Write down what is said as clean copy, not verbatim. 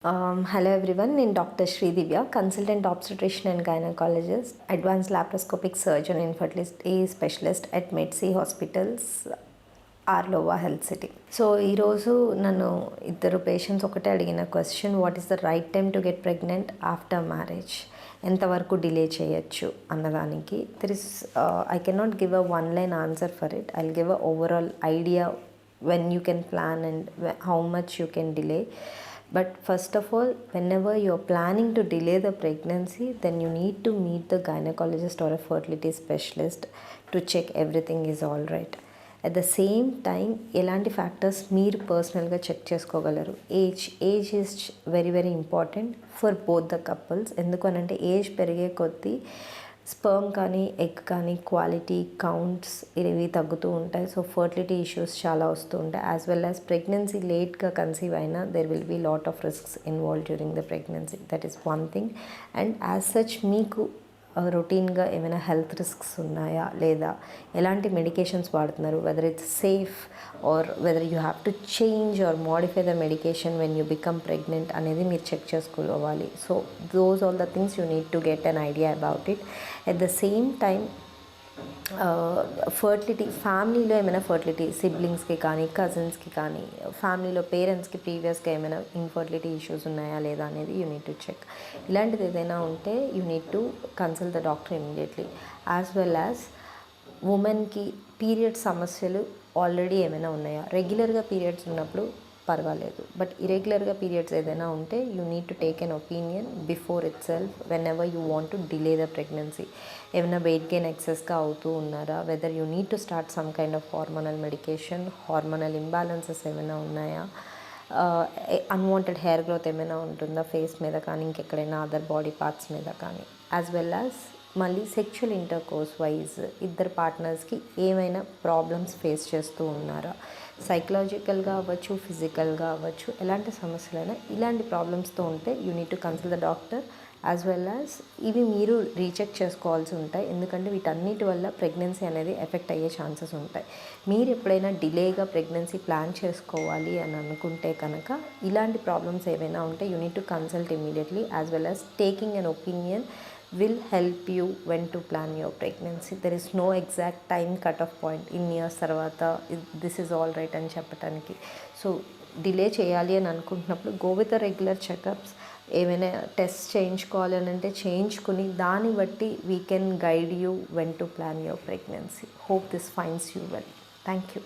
Hello everyone, నేను doctor Sridivya, consultant obstetrician and gynaecologist, advanced laparoscopic surgeon, infertility specialist at Medcy hospitals, ఆర్లోవా health city. So ఈరోజు నన్ను ఇద్దరు patients ఒకటే అడిగిన question, what is the right time to get pregnant after marriage, ఎంతవరకు delay చేయొచ్చు అన్నదానికి. I cannot give a one line answer for it. I will give a overall idea when you can plan and how much you can delay. But first of all, whenever you're planning to delay the pregnancy, then you need to meet the gynecologist or a fertility specialist to check everything is all right. At the same time, elanti factors meer personal ga check cheskoగలరు. Age is very very important for both the couples. ఎందుకు అనంటే age పెరిగే కొద్దీ sperm కానీ egg కానీ quality counts ఇవి తగ్గుతూ ఉంటాయి. So fertility issues చాలా వస్తూ ఉంటాయి. యాజ్ వెల్ యాజ్ ప్రెగ్నెన్సీ లేట్గా కన్సీవ్ అయినా there will be lot of risks involve during the pregnancy. That is one thing. And as such మీకు రొటీన్గా ఏమైనా హెల్త్ రిస్క్స్ ఉన్నాయా లేదా, ఎలాంటి మెడికేషన్స్ వాడుతున్నారు, whether it's safe or whether you have to change or modify the medication when you become pregnant అనేది మీరు check చేసుకోవాలి. So those all the things you need to get an idea about it. At the same time fertility, ఫ్యామిలీలో ఏమైనా fertility సిబ్లింగ్స్కి కానీ కజిన్స్కి కానీ ఫ్యామిలీలో పేరెంట్స్కి ప్రీవియస్గా ఏమైనా ఇన్ఫర్టిలిటీ ఇష్యూస్ ఉన్నాయా లేదా అనేది యూ నీడ్ టు చెక్. ఇలాంటిది ఏదైనా ఉంటే you need to consult the doctor immediately. As well as ఉమెన్కి పీరియడ్స్ సమస్యలు ఆల్రెడీ ఏమైనా ఉన్నాయా, రెగ్యులర్గా పీరియడ్స్ ఉన్నప్పుడు పర్వాలేదు, బట్ ఇరెగ్యులర్గా పీరియడ్స్ ఏదైనా ఉంటే you need to take an opinion before it self when ever you want to delay the pregnancy. ఏమైనా వెయిట్ గెయిన్ ఎక్సెస్గా అవుతూ ఉన్నారా, whether you need to start some kind of hormonal medication, hormonal imbalances ఏమైనా ఉన్నాయా, unwanted hair growth ఏమైనా ఉంటుందా face మీద కానీ ఇంకెక్కడైనా అదర్ బాడీ పార్ట్స్ మీద కానీ. యాజ్ వెల్ యాజ్ మళ్ళీ సెక్షువల్ ఇంటర్కోర్స్ వైజ్ ఇద్దరు పార్ట్నర్స్కి ఏమైనా ప్రాబ్లమ్స్ ఫేస్ చేస్తూ ఉన్నారా, సైకలాజికల్గా అవ్వచ్చు, ఫిజికల్గా అవ్వచ్చు, ఎలాంటి సమస్యలైనా ఇలాంటి ప్రాబ్లమ్స్తో ఉంటే you need to consult the doctor. As well as ఇవి మీరు రీచెక్ చేసుకోవాల్సి ఉంటాయి, ఎందుకంటే వీటన్నిటి వల్ల ప్రెగ్నెన్సీ అనేది ఎఫెక్ట్ అయ్యే ఛాన్సెస్ ఉంటాయి. మీరు ఎప్పుడైనా డిలేగా ప్రెగ్నెన్సీ ప్లాన్ చేసుకోవాలి అని అనుకుంటే కనుక ఇలాంటి ప్రాబ్లమ్స్ ఏవైనా ఉంటే you need to consult immediately. As well as taking an opinion will help you when to plan your pregnancy. There is no exact time cut off point in years tarvata this is all right అని చెప్పడానికి. So delay చేయాలి అని అనుకుంటున్నప్పుడు go with the regular checkups. ఏమైనా test చేయించుకోవాలి అని అంటే చేయించుకుని దాన్ని బట్టి we can guide you when to plan your pregnancy. Hope this finds you well. Thank you.